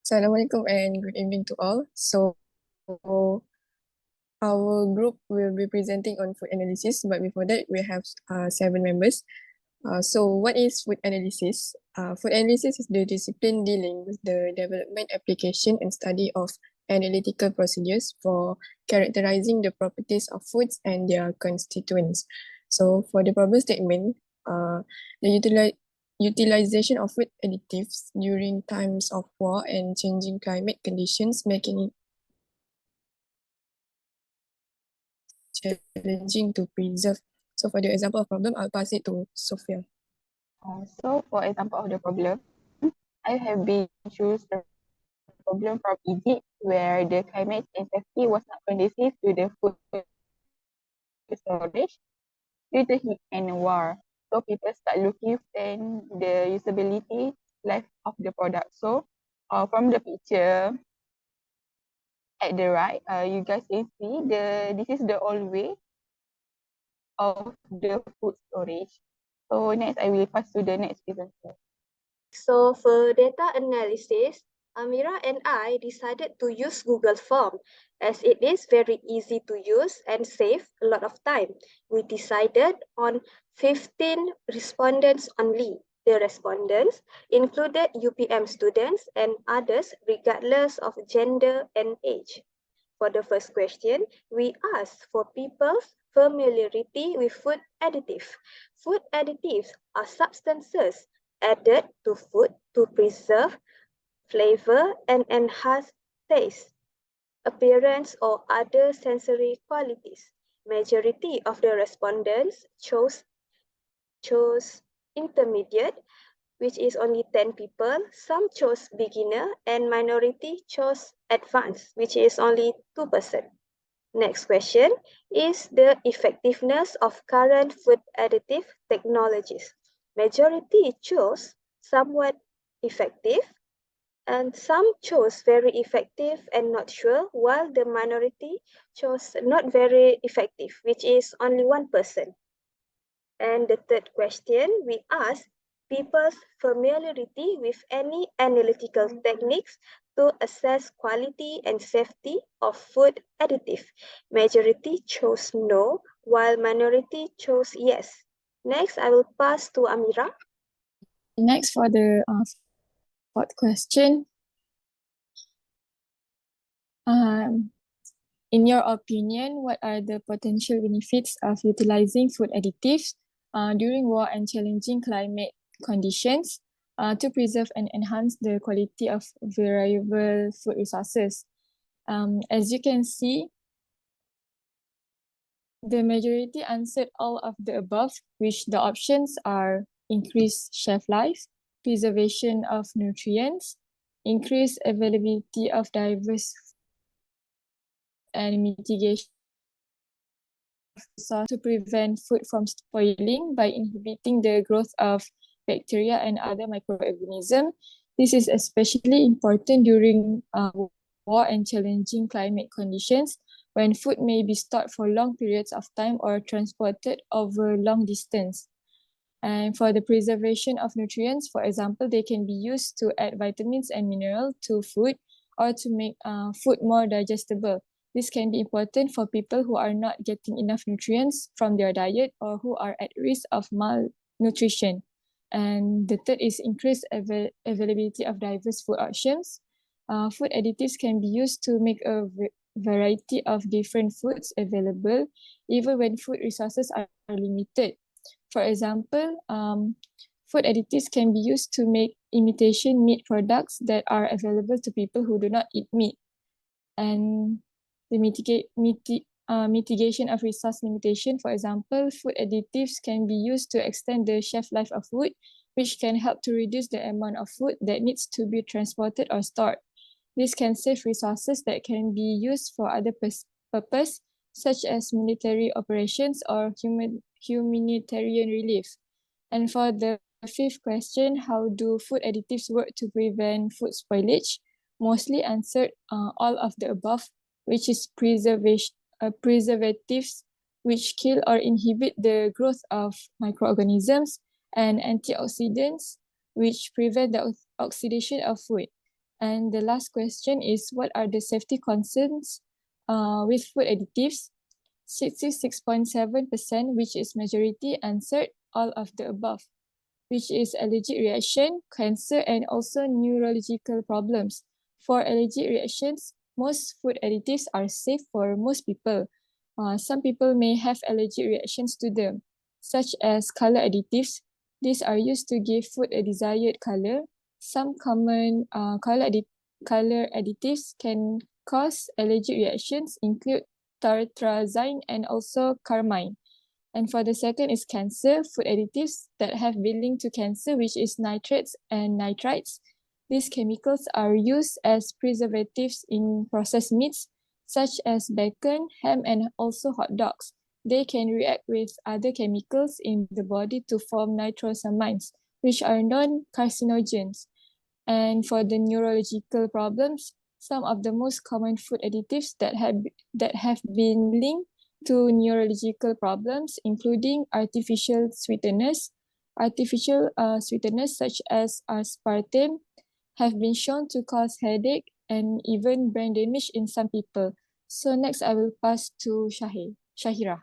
Assalamualaikum and good evening to all. So our group will be presenting on food analysis, but before that we have 7 members. So what is food analysis? Food analysis is the discipline dealing with the development, application and study of analytical procedures for characterizing the properties of foods and their constituents. So for the problem statement, the utilization of food additives during times of war and changing climate conditions, making it challenging to preserve. So for the example of problem, I'll pass it to Sophia. So for example of the problem, I have been choose the problem from Egypt where the climate and safety was not conducive to the food storage due to heat and war. So people start looking at the usability life of the product. So from the picture at the right, you guys can see this is the old way of the food storage. So next I will pass to the next presenter. So for data analysis, Amira and I decided to use Google Form as it is very easy to use and save a lot of time. We decided on 15 respondents only. The respondents included UPM students and others regardless of gender and age. For the first question, we asked for people's familiarity with food additives. Food additives are substances added to food to preserve flavor and enhance taste, appearance, or other sensory qualities. Majority of the respondents chose intermediate, which is only 10 people. Some chose beginner and minority chose advanced, which is only 2%. Next question is the effectiveness of current food additive technologies. Majority chose somewhat effective and some chose very effective and not sure, while the minority chose not very effective, which is only 1%. And the third question, we asked people's familiarity with any analytical techniques to assess quality and safety of food additive. Majority chose no, while minority chose yes. Next, I will pass to Amira. Next for the fourth question. In your opinion, what are the potential benefits of utilizing food additives during war and challenging climate conditions to preserve and enhance the quality of variable food resources? As you can see, the majority answered all of the above, which the options are increased shelf life, preservation of nutrients, increased availability of diverse and mitigation to prevent food from spoiling by inhibiting the growth of bacteria and other microorganisms. This is especially important during war and challenging climate conditions when food may be stored for long periods of time or transported over long distance. And for the preservation of nutrients, for example, they can be used to add vitamins and minerals to food or to make food more digestible. This can be important for people who are not getting enough nutrients from their diet or who are at risk of malnutrition. And the third is increased availability of diverse food options. Food additives can be used to make a variety of different foods available, even when food resources are limited. For example, food additives can be used to make imitation meat products that are available to people who do not eat meat. And the mitigation of resource limitation, for example, food additives can be used to extend the shelf life of food, which can help to reduce the amount of food that needs to be transported or stored. This can save resources that can be used for other purposes, such as military operations or humanitarian relief. And for the fifth question, how do food additives work to prevent food spoilage? Mostly answered all of the above, which is preservatives, which kill or inhibit the growth of microorganisms, and antioxidants, which prevent the oxidation of food. And the last question is, what are the safety concerns with food additives? 66.7%, which is majority, answered all of the above, which is allergic reaction, cancer, and also neurological problems. For allergic reactions, most food additives are safe for most people. Some people may have allergic reactions to them, such as color additives. These are used to give food a desired color. Some common color additives can cause allergic reactions include tartrazine and also carmine. And for the second is cancer, food additives that have been linked to cancer, which is nitrates and nitrites. These chemicals are used as preservatives in processed meats, such as bacon, ham, and also hot dogs. They can react with other chemicals in the body to form nitrosamines, which are non-carcinogens. And for the neurological problems, some of the most common food additives that have been linked to neurological problems, including artificial sweeteners. Artificial sweeteners such as aspartame have been shown to cause headache and even brain damage in some people. So next, I will pass to Shahira.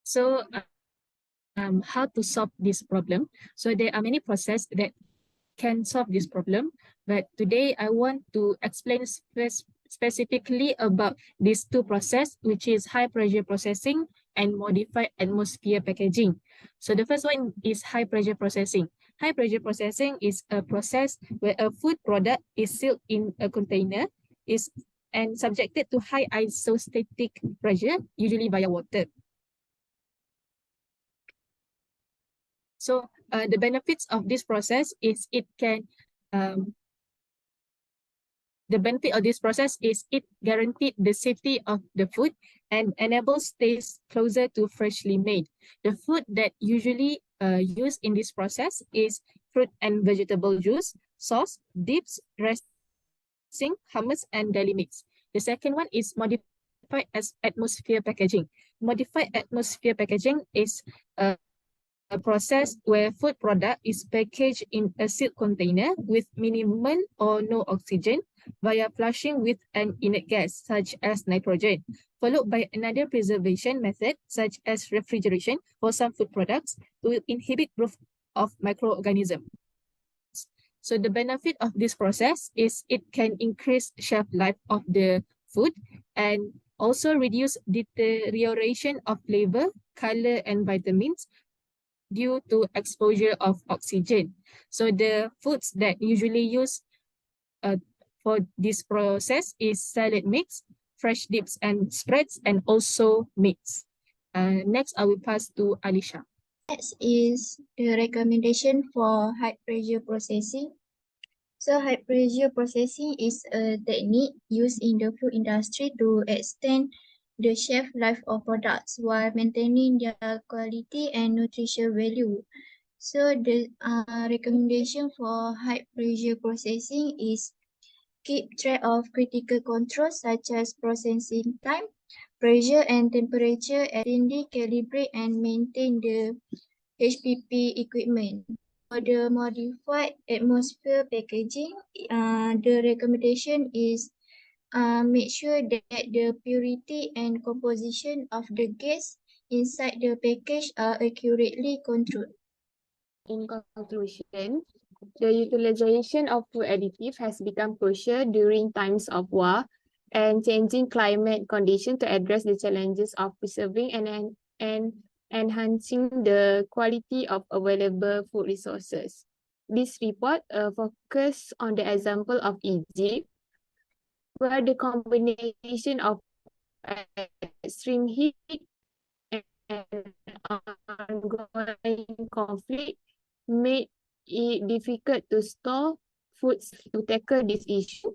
So how to solve this problem? So there are many processes that can solve this problem, but today I want to explain specifically about these two processes, which is high pressure processing and modified atmosphere packaging. So the first one is high pressure processing. High pressure processing is a process where a food product is sealed in a container and subjected to high isostatic pressure, usually via water. So the benefits of this process is it guaranteed the safety of the food and enables taste closer to freshly made. The food that usually used in this process is fruit and vegetable juice, sauce, dips, dressing, hummus, and deli mix. The second one is modified as atmosphere packaging. Modified atmosphere packaging is a process where food product is packaged in a sealed container with minimal or no oxygen via flushing with an inert gas such as nitrogen, followed by another preservation method such as refrigeration for some food products to inhibit growth of microorganisms. So the benefit of this process is it can increase shelf life of the food and also reduce deterioration of flavor, color, and vitamins due to exposure of oxygen. So the foods that usually use for this process is salad mix, fresh dips and spreads, and also meats. Next, I will pass to Alisha. Next is the recommendation for high pressure processing. So high pressure processing is a technique used in the food industry to extend the shelf life of products while maintaining their quality and nutritional value. So the recommendation for high pressure processing is keep track of critical controls such as processing time, pressure, and temperature, and calibrate and maintain the HPP equipment. For the modified atmosphere packaging, the recommendation is make sure that the purity and composition of the gas inside the package are accurately controlled. In conclusion, the utilization of food additive has become crucial during times of war and changing climate conditions to address the challenges of preserving and enhancing the quality of available food resources. This report focuses on the example of Egypt, where the combination of extreme heat and ongoing conflict made it difficult to store foods. To tackle this issue,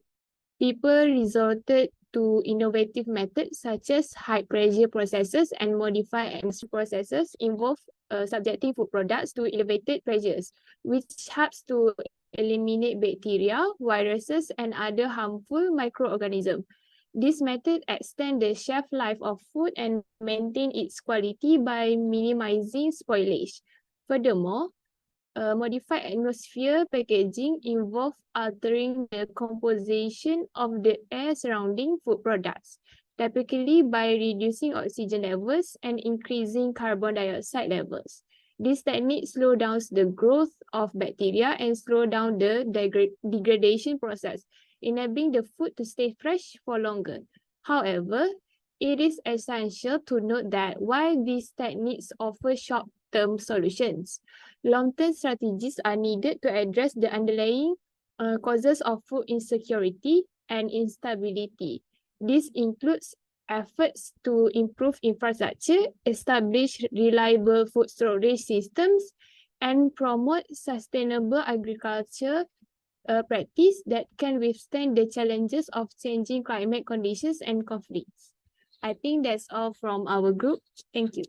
people resorted to innovative methods such as high pressure processes and modified atmosphere processes involve subjecting food products to elevated pressures, which helps to eliminate bacteria, viruses, and other harmful microorganisms. This method extends the shelf life of food and maintain its quality by minimizing spoilage. Furthermore, Modified atmosphere packaging involve altering the composition of the air surrounding food products, typically by reducing oxygen levels and increasing carbon dioxide levels. This technique slows down the growth of bacteria and slow down the degradation process, enabling the food to stay fresh for longer. However, it is essential to note that while these techniques offer short-term solutions, long-term strategies are needed to address the underlying causes of food insecurity and instability. This includes efforts to improve infrastructure, establish reliable food storage systems, and promote sustainable agriculture practice that can withstand the challenges of changing climate conditions and conflicts. I think that's all from our group. Thank you.